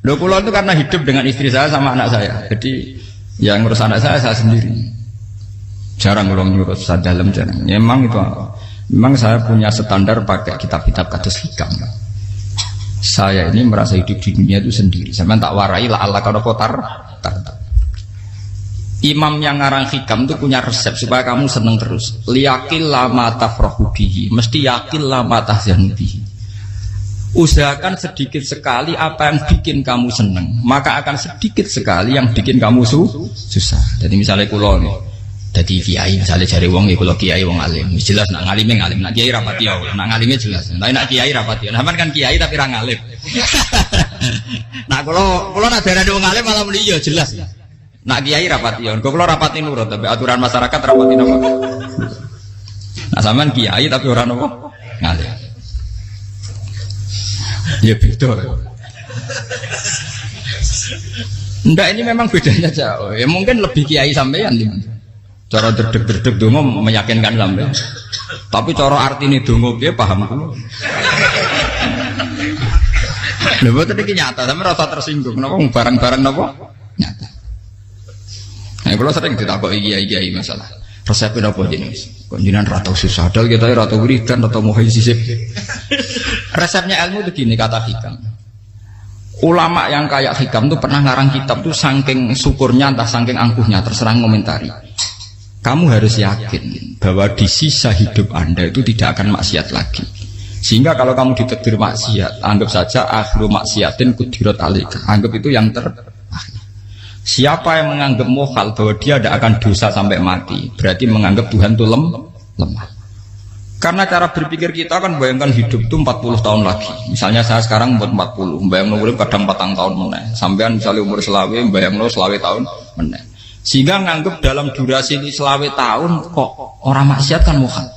Loh kula itu karena hidup dengan istri saya sama anak saya. Jadi yang ngurus anak saya sendiri. Jarang kula ngurus dalam jarang. Memang itu memang saya punya standar pakai kitab-kitab kados hikam. Saya ini merasa hidup di dunia itu sendiri. Sampeyan tak warai la Allah kana kotar. Imam yang ngarang hikam itu punya resep supaya kamu seneng terus. Liyakil lama tafrahu bihi, mesti yakil lama tahzanu bihi. Usahakan sedikit sekali apa yang bikin kamu seneng, maka akan sedikit sekali yang bikin kamu susah. Jadi misalnya kula nih, jadi kiai misalnya cari wong ya kula kiai wong alim. Jelas nak ngalime ngalim, nak kiai rapati ya, nak ngalime jelas. Tapi nak kiai rapati. Nah, kan kiai tapi ra ngalim. Nah, kula nak darani wong alim malah muni ya jelas. Nak kiai rapati ya, kula rapati nurut tapi aturan masyarakat rapati napa. Nah, sampean kiai tapi ora napa ngalim. Ya beda. Ndak ini memang bedanya jauh. Ya mungkin lebih kiai sampean cara derdek-derdek donga meyakinkan sampean. Tapi cara artine donga piye paham kula. Lha boten iki nyata, sampean rasa tersinggung napa barang-barang napa? Nyata. Nah, kalau sering ditakoki kiai-kiai masalah resepnya apa jenis? Kok jenengan ra tau susah dal kita ra tau wiridan atau mohon sisip. Resepnya ilmu itu gini kata hikam. Ulama yang kayak hikam itu pernah ngarang kitab tuh saking syukurnya entah saking angkuhnya terserah ngomentari. Kamu harus yakin bahwa di sisa hidup Anda itu tidak akan maksiat lagi. Sehingga kalau kamu ditakdir maksiat, anggap saja akhiru maksiatin kudirat alika. Anggap itu yang terakhir. Siapa yang menganggap mohal bahwa dia tidak akan dosa sampai mati, berarti menganggap Tuhan itu lemah. Karena cara berpikir kita kan bayangkan hidup itu 40 tahun lagi. Misalnya saya sekarang buat 40, bayang urip kadang 4 tahun meneh. Sampean misalnya umur selawe, bayang selawe tahun meneh. Sehingga menganggap dalam durasi selawe tahun kok orang maksiat kan mohal.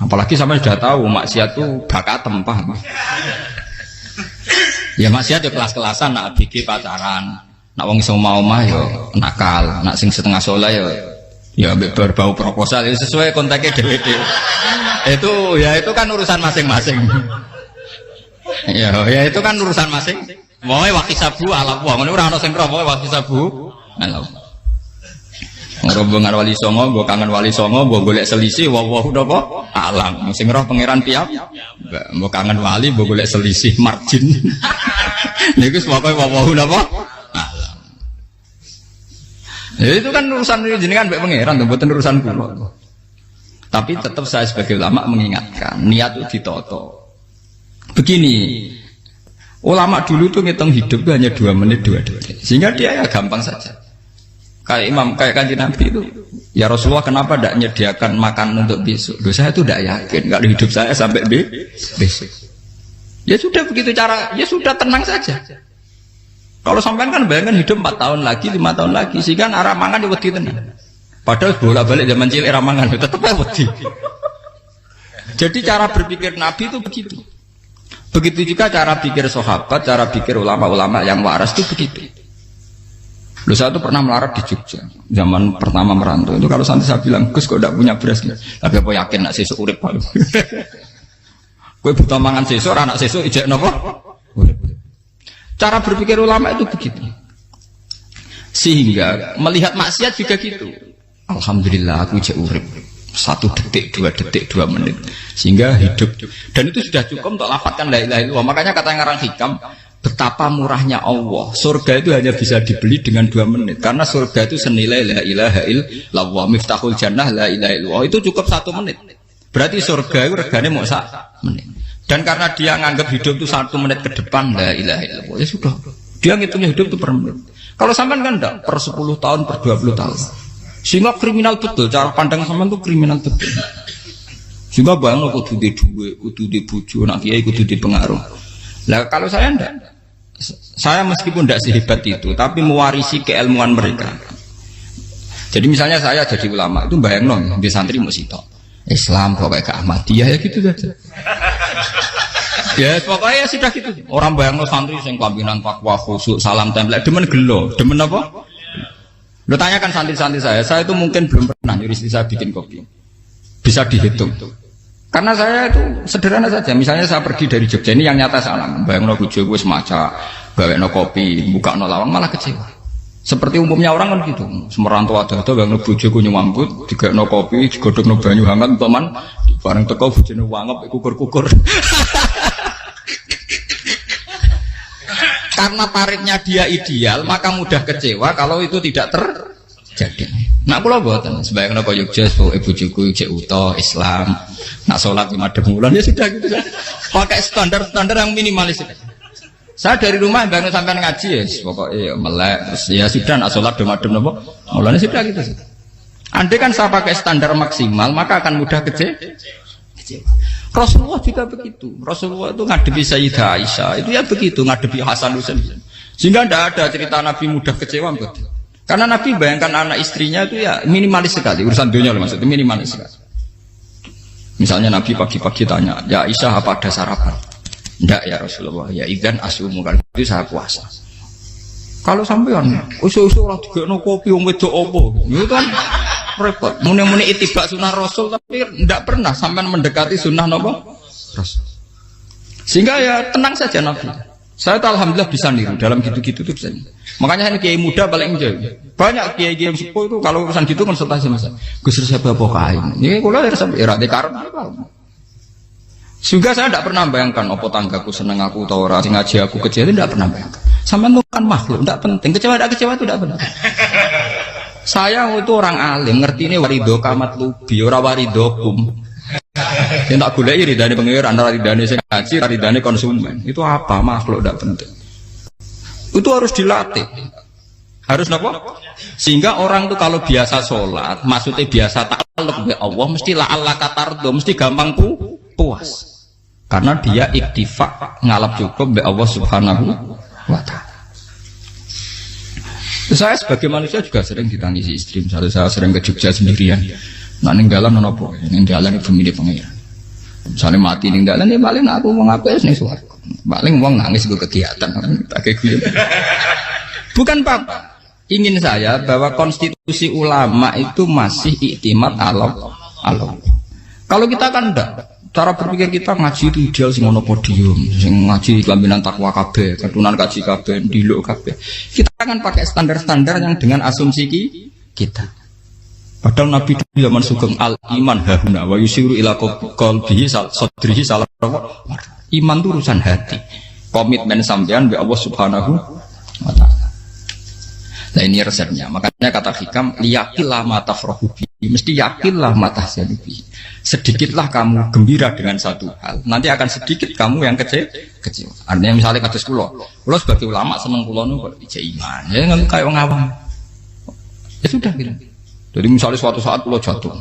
Apalagi sampai sudah tahu maksiat itu bakatem paham. Ya maksiat ya kelas-kelasan, nak bikin pacaran. Nak wong iso mau mah yo nakal, nak sing setengah soleh ya berbau proposal ya sesuai kontaknya dhewe-dhewe. Itu kan urusan masing-masing. Ya itu kan urusan masing. Wae wakisabu ala wa ngono ora ana sing ro wae wakisabu ala. Rombongan wali songo, mbok kangen wali songo, mbok golek selisih wae napa alam. Sing roh pangeran piyam. Mbok kangen wali, mbok golek selisih margin. Niku pokoke wae napa ya itu kan urusan jenengan mbek pangeran to mboten urusan kula. Tapi tetap saya sebagai ulama mengingatkan niat itu ditoto. Begini, ulama dulu tuh ngitung hidup itu hanya 2 menit 2 detik. Sehingga dia ya gampang saja. Kayak imam, kayak kanjeng Nabi itu, ya Rasulullah kenapa tidak menyediakan makan untuk besok? Loh, saya itu tidak yakin kalau hidup saya sampai besok. Ya sudah begitu cara, ya sudah tenang saja. Kalau sampean kan bayangkan hidup 4 tahun lagi, 5 tahun lagi, sehingga arah mangan ya wedi tenan. Padahal bolak-balik zaman cilik arah mangan tetap wedi. Jadi cara berpikir Nabi itu begitu. Begitu juga cara pikir sahabat, cara pikir ulama-ulama yang waras itu begitu. Loh, saya itu pernah melarat di Jogja zaman pertama merantau. Itu kalau santri saya bilang, Gus kok tidak punya beras nih? Tapi apa yakin nak sesuk urip Pak? Kowe butuh mangan sesuk, anak sesuk ijek napa? Cara berpikir ulama itu begitu. Sehingga melihat maksiat juga gitu. Alhamdulillah aku ijek urip 1 detik, 2 detik, 2 menit. Sehingga hidup. Dan itu sudah cukup untuk lafadzkan la ilaha illallah. Makanya kata yang ngarang hikam, betapa murahnya Allah. Surga itu hanya bisa dibeli dengan 2 menit. Karena surga itu senilai la ilaha illallah. Miftahul jannah la ilaha illallah. Itu cukup 1 menit. Berarti surga itu regane mau 1 menit. Dan karena dia nganggap hidup itu 1 menit ke depan la ilaha illallah, ya sudah. Dia ngitungnya hidup itu per menit. Kalau sampean kan enggak, per 10 tahun, per 20 tahun. Sehingga kriminal betul, cara pandang sampean itu kriminal betul. Sehingga bayang kudu di duwe, kudu di bojo, nak kiai kudu di pengaruh. Lah kalau saya enggak. Saya meskipun enggak sehebat itu, tapi mewarisi keilmuan mereka. Jadi misalnya saya jadi ulama, itu bayang di santri musitok. Islam pokoknya ke Ahmadiyah ya gitu saja. Ya pokoknya ya sudah gitu. Orang bayangno santri sing kelambinan takwa khusyuk salam tempel demen gelo, demen apa? Lo tanyakan santri-santri saya itu mungkin belum pernah nyuruh istri saya bikin kopi. Bisa dihitung. Karena saya itu sederhana saja. Misalnya saya pergi dari Jogja ini yang nyata salam. Bayangno bojo wis maca gawekno kopi, bukakno lawang malah kecewa. Seperti umumnya orang kan gitu. Semerantau ada gak bojoku nyuambut, digawekno kopi, digodhogno banyu hangat teman, bareng teko bojone wangep kukur-kukur. Karena tarifnya dia ideal, maka mudah kecewa kalau itu tidak terjadi. Nak kula mboten, sebayangno kaya Jogja, bojoku cek utuh Islam, nak salat 5 bulan ya sudah gitu. Pakai standar-standar yang minimalis. Saya dari rumah bangun sampai ngaji ya, pokoknya melek, terus ya sudah nak sholat demadem nopo, mulanya sudah gitu. Andai kan saya pakai standar maksimal, maka akan mudah kecewa. Rasulullah juga begitu. Rasulullah itu ngadepi Sayyidah Aisyah, itu ya begitu, ngadepi Hasan Husain. Sehingga tidak ada cerita Nabi mudah kecewa, betul. Karena Nabi bayangkan anak istrinya itu ya minimalis sekali, urusan dunia maksudnya minimalis sekali. Misalnya Nabi pagi-pagi tanya, ya Aisyah apa ada sarapan? Enggak ya Rasulullah, ya idzan asumu kan itu saya puasa. Kalau sampean usul-usul ora digekno kopi wong wedok opo? Itu kan repot. Muni-muni itibak sunah Rasul tapi enggak pernah sampean mendekati sunnah napa? Rasul. Sehingga ya tenang saja Nabi. Saya tuh alhamdulillah bisa niru dalam gitu-gitu tuh bisa. Makanya ini kiai muda paling jauh. Banyak kiai-kiai yang sepuh itu kalau urusan gitu konsultasi sama saya. Gus resep apa kain? Ini kula resep era dekarep. Juga saya tidak pernah bayangkan apa tanggaku seneng aku atau orang ngaji aku kecewa itu tidak pernah bayangkan. Sama itu kan makhluk, tidak penting. Kecewa tidak kecewa itu tidak benar. Saya itu orang alim, ngerti ini warido kamat lubi, ora waridokum. Yang tak gulai ridane pengiran, ridane sing ngaji, ridane konsumen. Itu apa makhluk tidak penting. Itu harus dilatih. Harus apa? Sehingga orang itu kalau biasa sholat, maksudnya biasa ta'alluq bi Allah, mesti la'alla katardo, mesti gampang puas. Karena dia iktifak ngalap cukup be Allah Subhanahu wa ta'ala. Saya sebagai manusia juga sering ditangisi istri. Misalnya saya sering ke Jogja sendirian. Nah ninggalan nopo, ninggalan ibu milih pengiran. Misalnya mati ninggalan ya paling aku mau ngapes nih suara. Paling uang nangis gue kegiatan. Tak kayak gitu. Bukan apa. Ingin saya bahwa konstitusi ulama itu masih iktimat Allah. Kalau kita kan enggak. Cara berpikir kita ngaji itu ideal sing ono podium, sing ngaji kelaminan takwa kabeh, ketunan kaji kabeh, diluk kabeh. Kita akan pakai standar-standar yang dengan asumsi kita. Padahal Nabi di zaman sugeng al iman hahuna wa yusiru ila qalbihi sadrihi salah. Iman itu urusan hati. Komitmen sampean be Allah Subhanahu wa taala. Nah ini resepnya. Makanya kata hikam liyakillah ma tafrahu bi. Mesti yakinlah ma tahzanu bi. Sedikitlah kamu gembira dengan satu hal. Nanti akan sedikit kamu yang kecewa. Artinya misalnya kados kula sebagai ulama seneng kula niku kok ijek iman. Ya nggak kayak wong awam. Ya sudah gitu. Jadi misalnya suatu saat kula jatuh.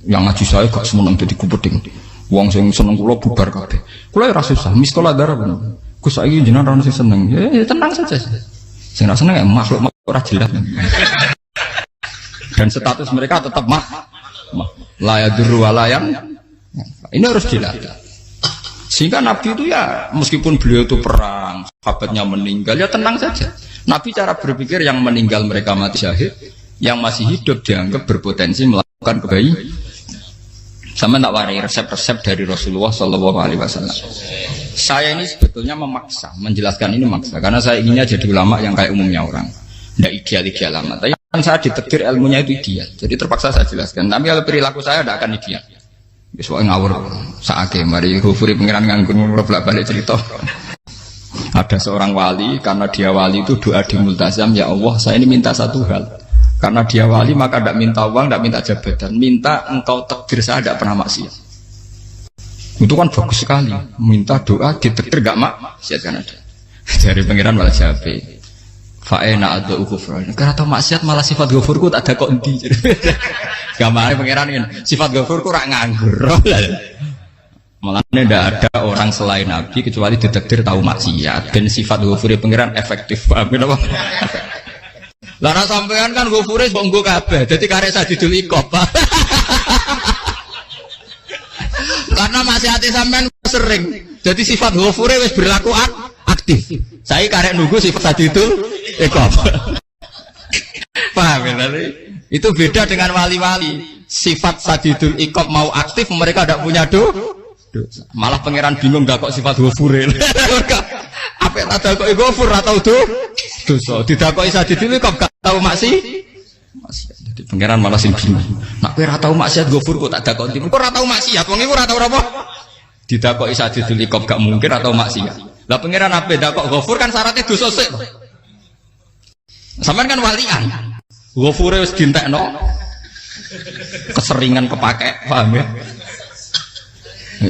Yang ngaji saya gak semeneng dadi kupeding. Wong sing seneng kula bubar kabeh. Kula ora susah, miskola darah bener. Gus saiki jenengan ora sing seneng. Ya tenang saja. Sing ora seneng ya makhluk ora jelas. Dan status mereka tetap layaduru walayam. Ini harus dilatih. Sehingga Nabi itu ya meskipun beliau itu perang, sahabatnya meninggal ya tenang saja. Nabi cara berpikir yang meninggal mereka mati syahid, yang masih hidup dianggap berpotensi melakukan kebaikan. Sama tak warai resep-resep dari Rasulullah SAW. Saya ini sebetulnya memaksa, menjelaskan ini maksa, karena saya inginnya jadi ulama yang kayak umumnya orang, tidak ideal amat. Tapi kan saya ditakdir ilmunya itu ideal, jadi terpaksa saya jelaskan. Tapi kalau perilaku saya tidak akan ideal. Soalnya ngawur, saake mari Ghafuri pengiran nganggur bolak-balik cerita. Ada seorang wali, karena dia wali itu doa di multazam, ya Allah saya ini minta satu hal. Karena dia wali maka tidak minta uang, tidak minta jabatan, minta engkau takdir saya tidak pernah maksiat. Itu kan bagus sekali, minta doa ditakdir gak maksiat kan ada. Dari pengiran malah Syafi'i. Fa'ena adau kufran. Karena tahu maksiat malah sifat ghafurku tak ada kok endi. Gamane pengiran kan sifat ghafurku rak nganggur. Malah tidak ada orang selain Nabi kecuali ditakdir tahu maksiat dan sifat ghafuri pengiran efektif. Paham apa? Lara sampean kan ghafure kok nggo kabeh. Dadi karek sadidul iqab. Karena maksiate sampean sering. Jadi sifat ghafure wis berlaku aktif. Saya karek nunggu sifat sadidul iqab. Paham ya? Itu beda dengan wali-wali. Sifat sadidul iqab mau aktif mereka tidak punya dosa. Malah pangeran bingung gak kok sifat ghafure. Apa tak dakoki ghafur ora tau dosa. Didakoki Sadidul Iqab gak tau maksiat. Jadi pangeran malah sing bingung. Nak kowe ora tau maksiat ghafur kok tak dakoki. Kok ora tau maksiat, wong iku ora tau apa? Didakoki Sadidul Iqab gak mungkin atau maksiat. Lah pangeran ape dakok ghafur kan syaratnya dosa sik. Sampeyan kan walian. Ghafure wis dientekno. Keseringan kepake, paham ya?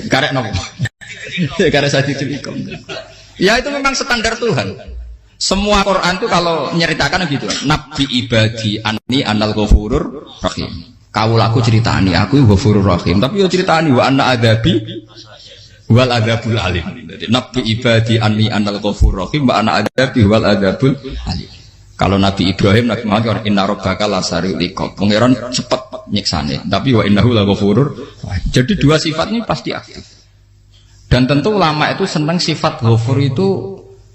Karek nopo? Karek Sadidul Iqab. Ya itu memang standar Tuhan. Semua Quran itu kalau menyeritakan gitu. Nabi ibadi anni anal ghafurur rahim. Kaulaku ceritani aku ghafurur rahim, tapi yo ceritani wa anna adabi wal adabul alim. Jadi Nabi ibadi anni anal ghafurur rahim wa anna adabi wal adabul alim. Kalau Nabi Ibrahim, Nabi Muhammad inna rabbaka lasariul iqab. Pangeran cepat nyiksane, tapi wa innahu laghafurur. Jadi dua sifat ini pasti aktif. Dan tentu ulama itu senang sifat ghafur itu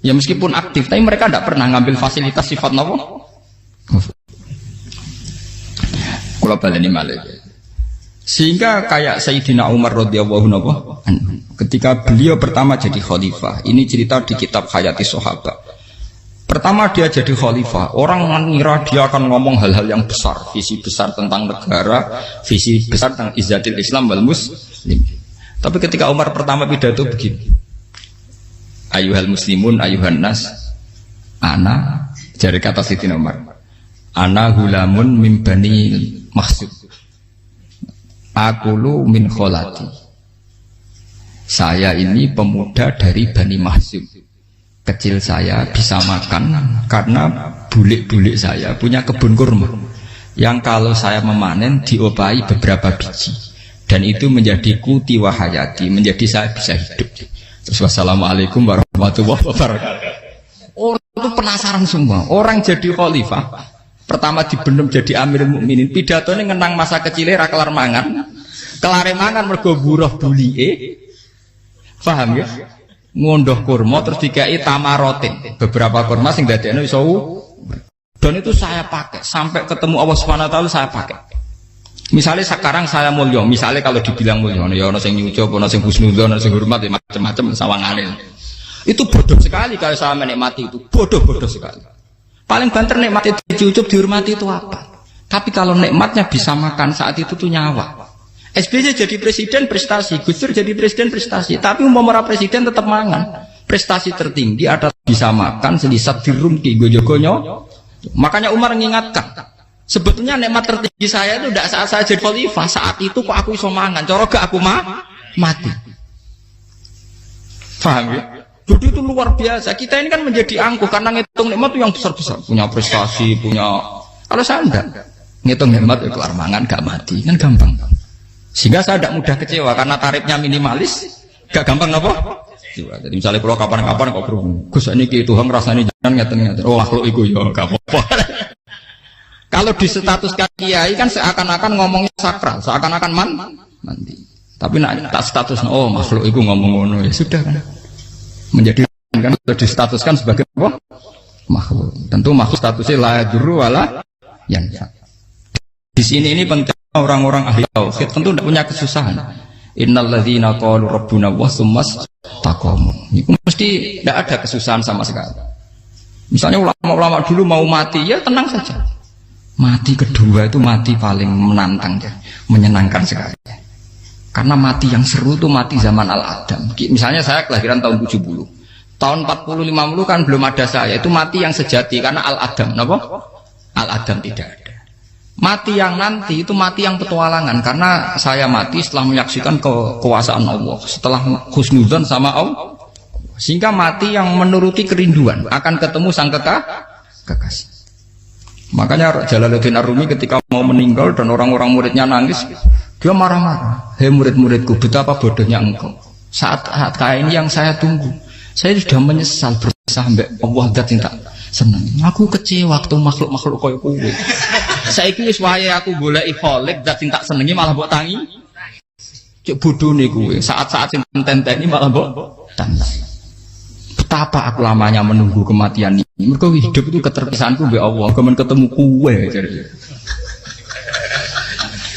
ya meskipun aktif, tapi mereka tidak pernah ngambil fasilitas sifat nopo. Kalau baleni malih. Sehingga kayak Sayyidina Umar radhiyallahu anhu ketika beliau pertama jadi khalifah, ini cerita di kitab Hayati Sahabat. Pertama dia jadi khalifah, orang mengira dia akan ngomong hal-hal yang besar, visi besar tentang negara, visi besar tentang izzatil Islam wal muslim. Tapi ketika Umar pertama pidato begini, ayuhal muslimun ayuhan nas, ana, dari kata Sayyidina Umar, ana hulamun min bani Mahsud, akulu min kholati. Saya ini pemuda dari Bani Mahsud. Kecil saya bisa makan karena bulik-bulik saya punya kebun kurma yang kalau saya memanen diopahi beberapa biji dan itu menjadi kuti wahayati, menjadi saya bisa hidup. Terus wassalamualaikum warahmatullahi wabarakatuh. Orang itu penasaran semua. Orang jadi khalifah pertama dibenem jadi Amirul Mukminin, pidatonya ngenang masa kecilnya ra kelar mangan, kelare mangan mergo buruh bulike. Paham ya? Ngondoh kurma terus dikai tamarotin, beberapa kurma sing dadekno iso. Dan itu saya pakai sampai ketemu Allah Subhanahu wa taala saya pakai. Misalnya sekarang saya mulya, misalnya kalau dibilang mulya ya ana sing nyucup, ana sing husnudzon, ana sing hormat ya macam-macam sawangane. Itu bodoh sekali kalau saya menikmati itu, bodoh sekali. Paling banter nikmati dicucup dihormati itu apa? Tapi kalau nikmatnya bisa makan saat itu tuh nyawa. SBY jadi presiden prestasi, Gus Dur jadi presiden prestasi, tapi umpama presiden tetap mangan. Prestasi tertinggi ada bisa makan selisat dirumki gojo-gonyo. Makanya Umar mengingatkan, sebetulnya nikmat tertinggi saya itu tidak saat saya jadi khalifah, saat itu kok aku iso mangan, cara gak aku mati. Paham ya? Jadi itu luar biasa. Kita ini kan menjadi angkuh karena ngitung nikmat itu yang besar-besar, punya prestasi, punya. Kalau saya enggak ngitung nikmat itu kelar mangan gak mati, kan gampang. Sehingga saya tidak mudah kecewa karena tarifnya minimalis, gak gampang apa? Jadi misalnya kalau kapan-kapan kok berhubung, Gus ini Tuhan rasanya jangan ngeten-ngeten. Oh makhluk itu ya gak apa-apa. Kalau di status kiai kan seakan-akan ngomongnya sakral, seakan-akan mandi. Tapi nak tak status, oh makhluk itu ngomong-ngomong ya sudah kan. Menjadi kan sudah distatuskan sebagai apa? Makhluk. Tentu makhluk statusnya la yadurru wala yanfa. Di sini ini penting. Orang-orang ahli tauhid tentu tidak punya kesusahan. Innalladzina qalu rabbuna wa tsummas taqamu. Itu mesti tidak ada kesusahan sama sekali. Misalnya ulama-ulama dulu mau mati, ya tenang saja. Mati kedua itu mati paling menantang ya, menyenangkan sekali. Karena mati yang seru itu mati zaman Al-Adam. Misalnya saya kelahiran tahun 70. Tahun 40-50 kan belum ada saya. Itu mati yang sejati karena Al-Adam. Kenapa? Al-Adam tidak ada. Mati yang nanti itu mati yang petualangan karena saya mati setelah menyaksikan kekuasaan Allah, setelah husnudzon sama Allah, sehingga mati yang menuruti kerinduan akan ketemu sang kekasih. Makanya Jalaluddin Ar-Rumi ketika mau meninggal dan orang-orang muridnya nangis, dia marah-marah. Hei murid-muridku, betapa bodohnya engkau. Saat kayak ini yang saya tunggu, saya sudah menyesal berusaha mbak Allah dat cinta senang. Aku kecewa waktu makhluk-makhluk koyo kowe. Saiki wis wayahe aku goleki kholik dat sing tak senengi malah mbok tangi. Cuk bodhone kuwe. Saat-saat sing tenteni malah mbok tantang. Betapa aku lamanya menunggu kematian ini. Mergo hidup itu keterpisahanku mbek Allah, kemen ketemu kowe.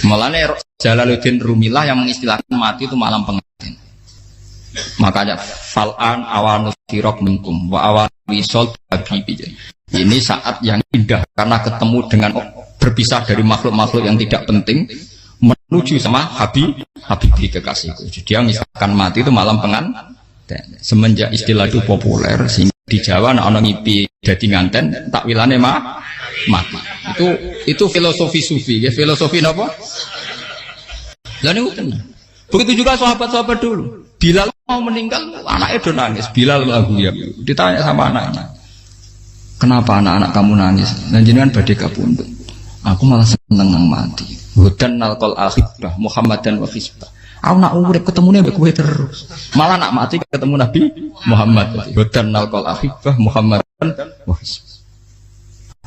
Malane Jalaluddin Rumilah yang mengistilahkan mati itu malam pengantin. Makanya fal'an awanus sirok minkum wa awan wisol habibi. Ini saat yang indah karena ketemu dengan berpisah dari makhluk-makhluk yang tidak penting menuju sama habibi kekasihku. Jadi dia misalkan mati itu malam pengantin. Semenjak istilah itu populer sehingga di Jawa anak ngipi jadi nganten takwilane mati. Itu filosofi sufi, ya filosofi apa? Lah niku tenan. Begitu juga sahabat-sahabat dulu. Bilal mau meninggal, anaknya udah nangis. Bilal lagu ya. Ditanya sama anaknya, kenapa anak-anak kamu nangis? Dan jenengan badhe kapundhut. Aku malah seneng nang mati. Hudan nalqal akhibah Muhammadan wa hisbah. Aku nak urip ketemune mbek kowe terus. Malah nak mati ketemu Nabi Muhammad. Hudan nalqal akhibah Muhammadan wa hisbah.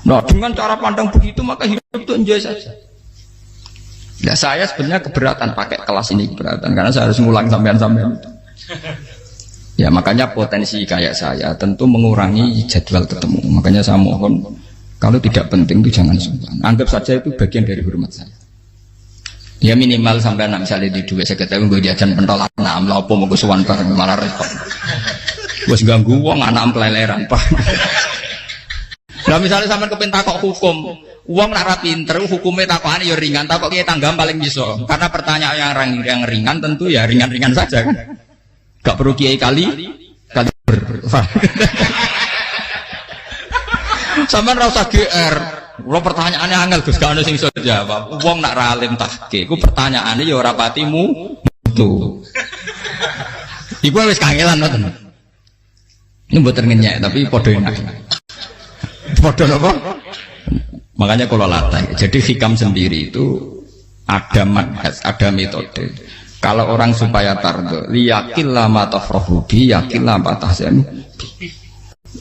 Nah, dengan cara pandang begitu maka hidup itu enjoy saja. Ya saya sebenarnya keberatan pakai kelas ini, keberatan karena saya harus ngulang sampean-sampean. Ya makanya potensi kayak saya tentu mengurangi jadwal ketemu. Makanya saya mohon kalau tidak penting itu jangan sungkan. Anggap saja itu bagian dari hormat saya. Ya minimal sampai misalnya di dua saya ketahui gue jajan pentolan enam lapo mau gue suwan bareng malah repot. Gue ganggu uang anak keleleran pak. Nah misalnya sampai kepentak kok hukum, uang nak rapinter hukumnya takokan ya ringan, takok kiai tanggam paling bisa. Karena pertanyaan yang ringan tentu ya ringan-ringan saja kan. Gak perlu kiai kali ber. Sampai rasa GR. Lo pertanyaannya angel Gus gak ono sing iso jawab. Wong nak ra alim tahke, ku pertanyaane ya ora patimu tuh. Iku wis kangelan ngoten. Ini mboten ngenyek tapi padha enak. Padha napa? Makanya kalau latih. Jadi hikam sendiri itu ada manhaj, ada metode. Kalau orang supaya tardo, liyakil lama tafrahu bi, yakil lama tahzanu.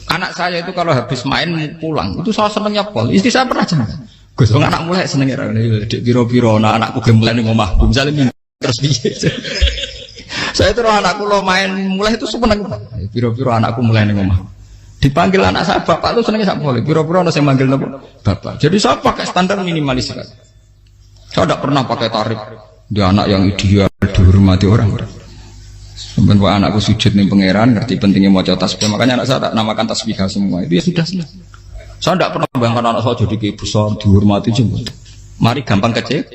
Anak saya itu kalau habis main pulang, itu saya senengnya pol. Istri saya pernah jangan. Gus, anak mulai senengnya dek biro-biro, anakku gemulai nih ngomahku. Misalnya terus biasa. Saya terus anakku lo main mulai itu seneng. Biro-biro anakku mulai nih ngomahku. Dipanggil anak saya bapak itu senengnya sak boleh. Biro-biro ada yang manggil bapak. Jadi saya pakai standar minimalis sekali. Saya tidak pernah pakai tarif. Dia anak yang ideal dihormati orang. Sampai anakku sujud nih pangeran, ngerti pentingnya mau tasbih. Makanya anak saya tak namakan tasbihah semua. Itu ya sudah selesai. Saya tidak pernah bayangkan anak saya jadi kayak besar dihormati juga. Mari gampang kecil.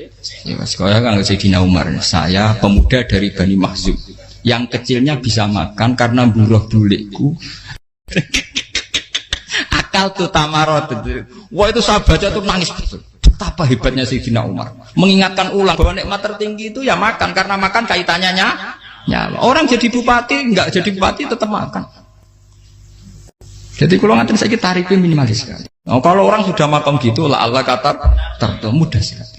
Ya, sekolah kan Sayyidina Umar. Saya pemuda dari Bani Makhzum. Yang kecilnya bisa makan karena buruh bulikku. Akal tuh tamarot. Wah itu saya baca tuh nangis betul. Betapa hebatnya Sayyidina Umar. Mengingatkan ulang bahwa nikmat tertinggi itu ya makan karena makan kaitannya nyawa. Orang jadi bupati, enggak jadi bupati tetap makan. Jadi kalau ngantin saya tarifnya minimalis sekali. Oh, kalau orang sudah makan gitu, lah Allah kata tertentu mudah sekali.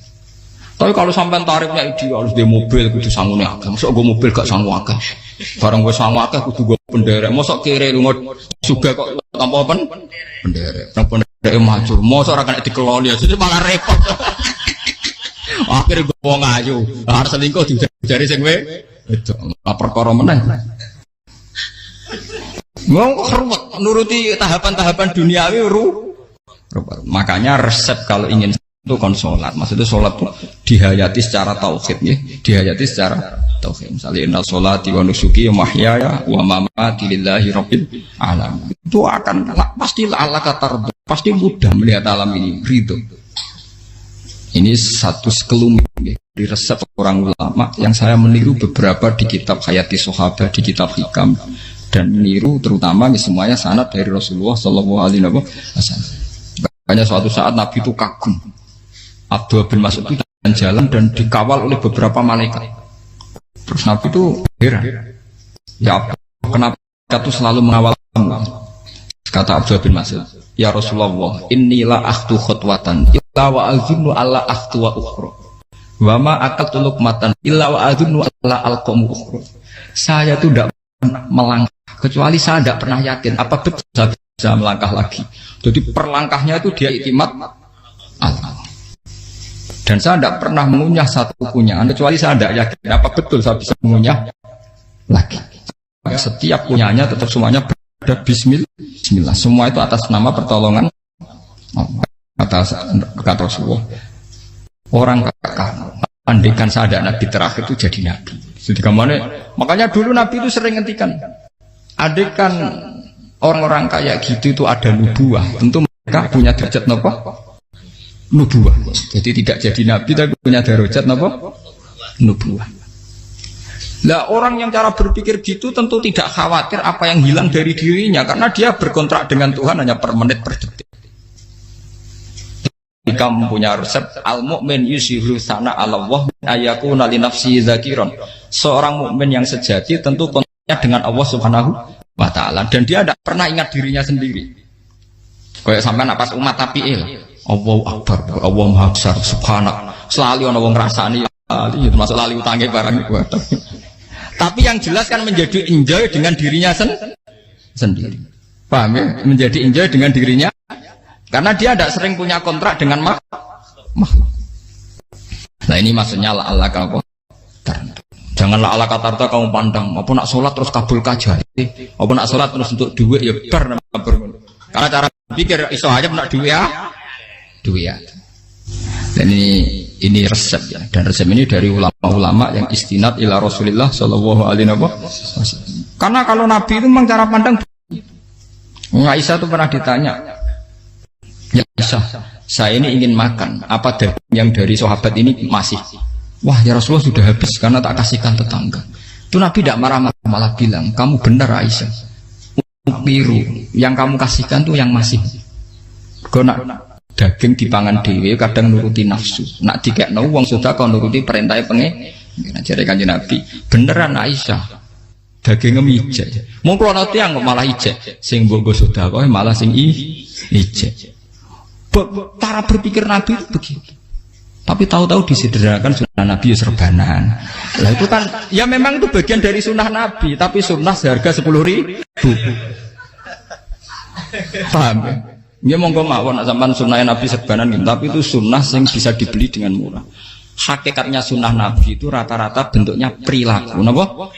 Tapi kalau sampai tarifnya ideal harus di mobil, kudu sanggup nih agak. Masuk gue mobil gak sanggup agak. Barang gue sanggup agak, kudu gue penderek. Masuk kiri lu juga kok tanpa apa? Penderek. Penderek maju. Masuk orang kena dikeloli, jadi malah repot. Akhirnya gue mau ngayu. Harus selingkuh dari sing itu lapor koromenang. Mau keruwet nuruti tahapan-tahapan duniawi makanya resep kalau ingin itu kon sholat. Maksudnya sholat itu dihayati secara tauhid ya. Dihayati secara tauhid. Misalnya inna sholati wa nusuki wa mahyaya wa mamati lillahi rabbil alamin. Itu akan pasti Allah kata pasti mudah melihat alam ini ridho. Ini satu sekelumit di resep orang ulama yang saya meniru beberapa di kitab Hayati Sahabat, di kitab Hikam, dan meniru terutama semuanya sanad dari Rasulullah Shallallahu Alaihi Wasallam. Makanya suatu saat Nabi itu kagum. Abdullah bin Mas'ud itu jalan dan dikawal oleh beberapa malaikat. Terus Nabi itu heran. Ya Abdullah, kenapa itu selalu mengawal kamu? Kata Abdullah bin Mas'ud, ya Rasulullah, inilah akhtu khutwatan illa wa azunnu alla akhtu wa ukhra wa ma aqaltu luqmatan illa wa azunnu alla alqamu ukhra. Saya itu tidak pernah melangkah kecuali saya tidak pernah yakin apa betul saya bisa melangkah lagi. Jadi perlangkahnya itu dia iktimat Allah. Dan saya tidak pernah mengunyah satu kunyahan kecuali saya tidak yakin apa betul saya bisa mengunyah lagi. Setiap kunyahnya tetap semuanya ada bismillah. Semua itu atas nama pertolongan atas kata Rasulullah. Orang kakak andikan saya ada nabi terakhir itu jadi nabi. Jadi kemana? Makanya dulu Nabi itu sering ngendikan, adekan orang-orang kayak gitu itu ada nubuah, tentu mereka punya derajat nopo nubuah. Jadi tidak jadi Nabi tapi punya derajat nopo nubuah. Lah orang yang cara berpikir gitu tentu tidak khawatir apa yang hilang dari dirinya, karena dia berkontrak dengan Tuhan hanya per menit per detik. Jika mempunyai resep al-mu'min yusiru sana Allah ayakuna li nafsi dzakiron. Seorang mukmin yang sejati tentu kontraknya dengan Allah Subhanahu wa taala, dan dia tidak pernah ingat dirinya sendiri. Kayak sampean pas umat tapi'il, Allahu akbar, Allah maha besar, subhanak. Selalu ana wong ngrasani itu termasuk lali utange barang itu. Tapi yang jelas kan menjadi enjoy dengan dirinya sendiri. Paham ya? Menjadi enjoy dengan dirinya. Karena dia tidak sering punya kontrak dengan makhluk. Nah ini maksudnya Allah kamu. Janganlah Allah kata kamu pandang. Apa nak sholat terus kabul kajar. Apa nak sholat terus untuk duit ya bar. Karena cara pikir iso aja nak duit ya. Duit ya. Dan ini resep ya. Dan resep ini dari ulama-ulama yang istinad ila Rasulullah Shallallahu Alaihi Wasallam. Karena kalau Nabi itu memang cara pandang. Aisyah itu pernah ditanya. Ya Aisyah, saya ini ingin makan. Apa yang dari sahabat ini masih? Wah ya Rasulullah sudah habis karena tak kasihkan tetangga. Itu Nabi tidak marah-marah, malah bilang, kamu benar Aisyah. Biru yang kamu kasihkan tuh yang masih. Kau nak daging dipangan dewe kadang nuruti nafsu. Nak dikekno wong sudah kau nuruti perintah pengen. Jadi kanjeng Nabi beneran Aisyah. Daging ijek. Mau kalau nanti yang malah ijek. Sing bogo sudah kau malah sing ijek. Cara berpikir Nabi itu begitu. Tapi tahu-tahu disederhanakan sunnah Nabi serbanan. Lah itu kan ya memang itu bagian dari sunnah Nabi, tapi sunnah seharga 10.000. Paham ya? Ya monggo mawon sampean sunnah Nabi serbanan gitu, tapi itu sunnah yang bisa dibeli dengan murah. Hakikatnya sunnah Nabi itu rata-rata bentuknya perilaku, napa?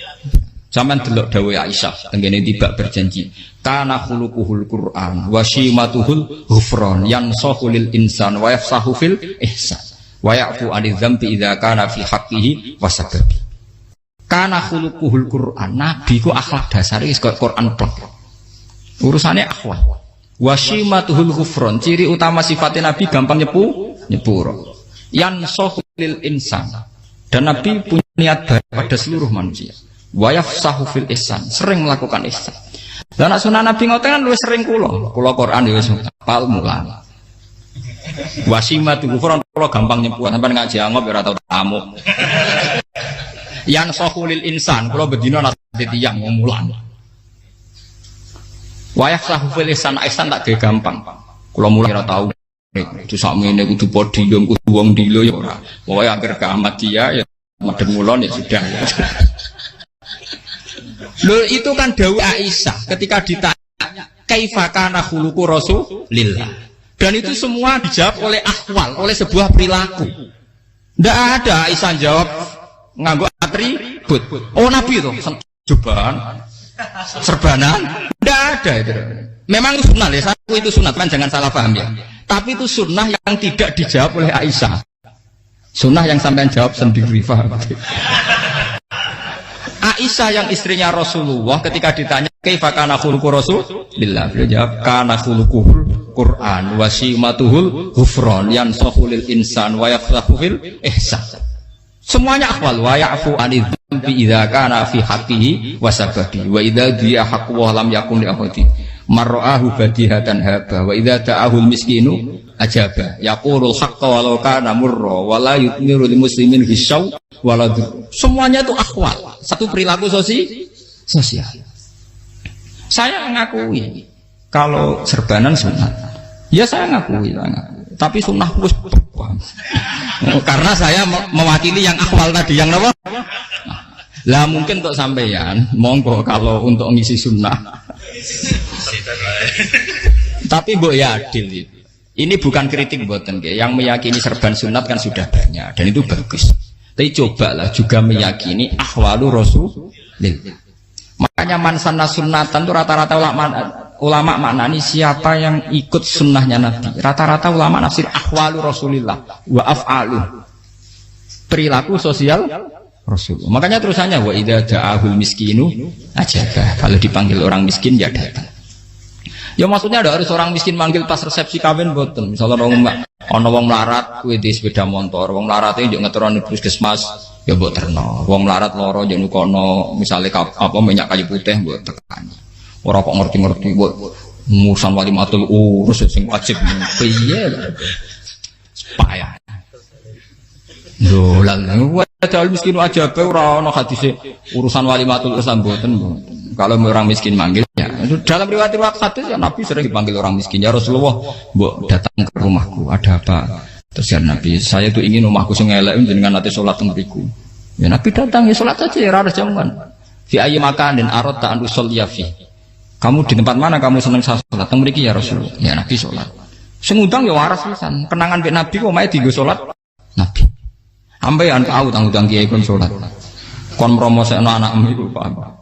Sampeyan delok dawuh Aisyah tengene tiba berjanji, kana khuluquhul Qur'an wa shimatuhul ghufran yansahu lil insan wa yafsahu fil ihsan wa ya'fu 'anil dzambi idza kana fi haqqihi wasababi. Kana khuluquhul Qur'an, Nabi ku akhlak dasare wis kaya Qur'an plek. Urusane akhlak. Wa shimatuhul ghufran, ciri utama sifatnya Nabi gampang nyepuro. Yansahu lil insan. Dan Nabi punya niat baik pada seluruh manusia. Wa yafsahu fil ihsan, sering melakukan ihsan. Lah nek sunah Nabi ngoten kan luwih sering kula Quran ya wis hafal mulang. Wasimatu kufron kula gampang nyebut sampean ngaji angop ya ora tau tamu. Yang sahulil insan kula bedina nate tiyang mulang. Wa yafsahu fil ihsan tak ge gampang. Kula mulang ora tau. Itu sakmene kudu podium kudu wong dilo ya ora. Pokoke akhir kiamat dia ya madhep mulon ya sudah. Loh itu kan dawuh Aisyah ketika ditanya kaifa kana khuluqu Rasulillah. Dan itu semua dijawab oleh ahwal, oleh sebuah perilaku. Tidak ada Aisyah jawab nganggo atribut. Oh Nabi itu jubahan, serbanan, tidak ada itu. Memang itu sunnah ya, satu itu sunat kan jangan salah paham ya. Tapi itu sunnah yang tidak dijawab oleh Aisyah. Sunnah yang sampean jawab sendiri, paham? Aisyah yang istrinya Rasulullah ketika ditanya kaifa kana khuluqu Rasulillah, beliau jawab kana khuluquhul Qur'an wa simatuhul ghufran yansahu lil insan wa yafsahu fil ihsan. Semuanya akhwal wa ya'fu 'anil dzambi idza kana fi haqqihi wa sababi wa idza dia haqqu wa lam yakun li ahadi mar'ahu badihatan haba wa idza ta'ahul miskinu ajaba yaqulul haqqa walau kana murra wa la yutmiru lil muslimin hisau walau. Semuanya itu akhwal, satu perilaku sosial. Saya ngakui kalau serbanan sunat, ya saya ngakui. Tapi sunnah plus karena saya mewakili yang akhwal tadi, yang apa? Lah mungkin untuk sampeyan, monggo kalau untuk ngisi sunnah. Tapi mbok ya adil itu. Ini bukan kritik mboten nggih. Yang meyakini serban sunat kan sudah banyak dan itu bagus. Tapi cobalah juga meyakini ahwalu Rasulillah. Makanya mansana sunnatan itu rata-rata ulama maknani siapa yang ikut sunnahnya Nabi. Rata-rata ulama nafsir ahwalu Rasulillah wa af'alu. Perilaku sosial Rasulullah. Makanya terusannya wa idza ja'ahul miskinu ajaba. Kalau dipanggil orang miskin ya datang. Ya maksudnya ada harus orang miskin manggil pas resepsi kawin boten. Misalnya ana wong melarat kuwi di sepeda motor, wong melarat iki yo ngeteroni puskesmas ya mbok terno. Wong melarat loro yo nukono misale apa minyak kayu putih mbok tekani. Ora kok ngerti-ngerti mbok ngurusan walimatul urus sing wajib piye. Payah. Lho lan Padahal miskin aja ora ana hadise urusan walimatul ursan mboten. Kalau orang miskin manggil ya. Dalam riwayat hadis ya Nabi sering dipanggil orang miskin. Ya Rasulullah, mbok datang ke rumahku, ada apa? Terus ya Nabi, saya tuh ingin rumahku sing elek jenengan nanti salat teng mriku. Ya Nabi datang ya salat saja ya harus jaman. Fi ayyi makanin aradta an usolliya fi. Kamu di tempat mana kamu seneng salat teng mriki ya Rasulullah. Ya Nabi salat. Sing ngundang ya waras pisan. Kenangan mek Nabi kok mae dienggo salat Nabi. Ambean kau tanggung kiai kon salat. Kon promosekno anakmu iku paham.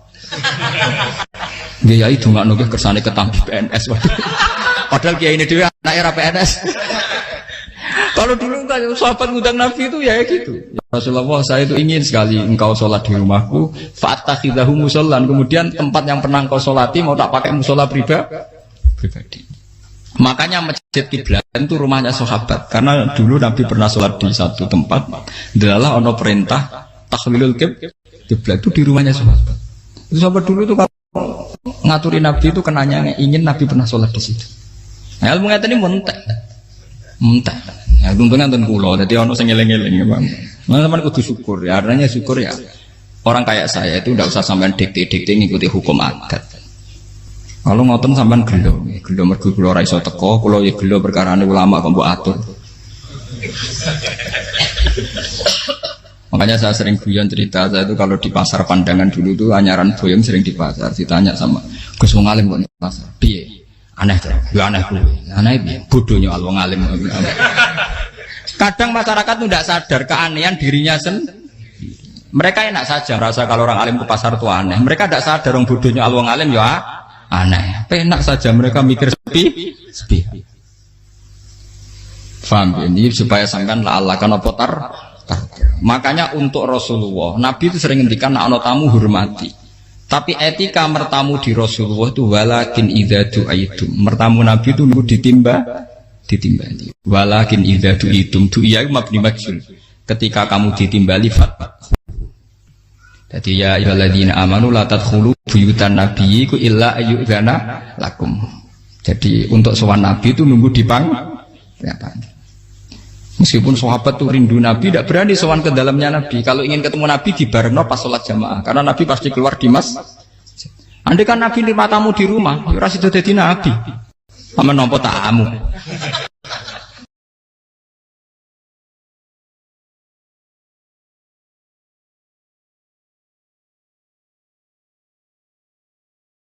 Kiai dongakno ke kersane ketampi PNS. Padahal kiai ini dhewe anake ra PNS. Kalau dulu kan sahabat ngundang Nabi itu ya gitu. Ya Rasulullah, saya itu ingin sekali engkau sholat di rumahku. Fa'takhidahu musollan. Kemudian tempat yang pernah engkau sholati mau tak pakai musola pribadi. Makanya masjid kiblat itu rumahnya sahabat. Karena dulu Nabi pernah sholat di satu tempat. Adalah ono perintah tahlilul kiblat itu di rumahnya sahabat. Itu sahabat dulu itu kalau ngaturin Nabi itu kenanya ingin Nabi pernah sholat di situ. Nah, ilmu ngeten ini muntah. Ya untungnya nonton kulo. Jadi ono sing eling-eling ya Bang. Teman-teman kudu syukur ya. Artinya syukur ya. Orang kayak saya itu tidak usah sampean dikte-dikte ngikuti hukum adat. Kalau ngoten sampean gelo mergo kula ora iso teko, kula ya gelo perkarane ulama kok mbok atur. Makanya saya sering guyon cerita saya itu kalau di pasar Pandangan dulu tuh anyaran boyong sering di pasar ditanya sama Gus wong alim kok di pasar. Piye? Aneh to. Ya aneh kuwi. Aneh piye? Bodhonya wong alim. Kadang masyarakat tuh tidak sadar keanehan dirinya sendiri. Mereka enak saja merasa kalau orang alim ke pasar itu aneh. Mereka tidak sadar orang bodohnya wong alim ya aneh. Enak saja mereka mikir sepi. Faham ini supaya sampean la'allakan apa tar. Makanya untuk Rasulullah, Nabi itu sering ngendikan nek ana tamu hormati. Tapi etika mertamu di Rasulullah itu walakin idza du'aitum. Mertamu Nabi itu nunggu ditimbali. Walakin idza du'itum du'iya mabni majhul. Ketika kamu ditimbali fat. Jadi ya ayyuhalladzina amanu la tadkhulu buyutan nabiyyi illa ayyudzana lakum. Jadi untuk sowan Nabi itu nunggu dipang. Meskipun sahabat tuh rindu Nabi, tidak berani sowan ke dalamnya Nabi. Kalau ingin ketemu Nabi dibarengno pas sholat jamaah, karena Nabi pasti keluar di mas. Andai kan Nabi nerima tamu di rumah, ya ora sida dadi Nabi. Amen nampa tamu.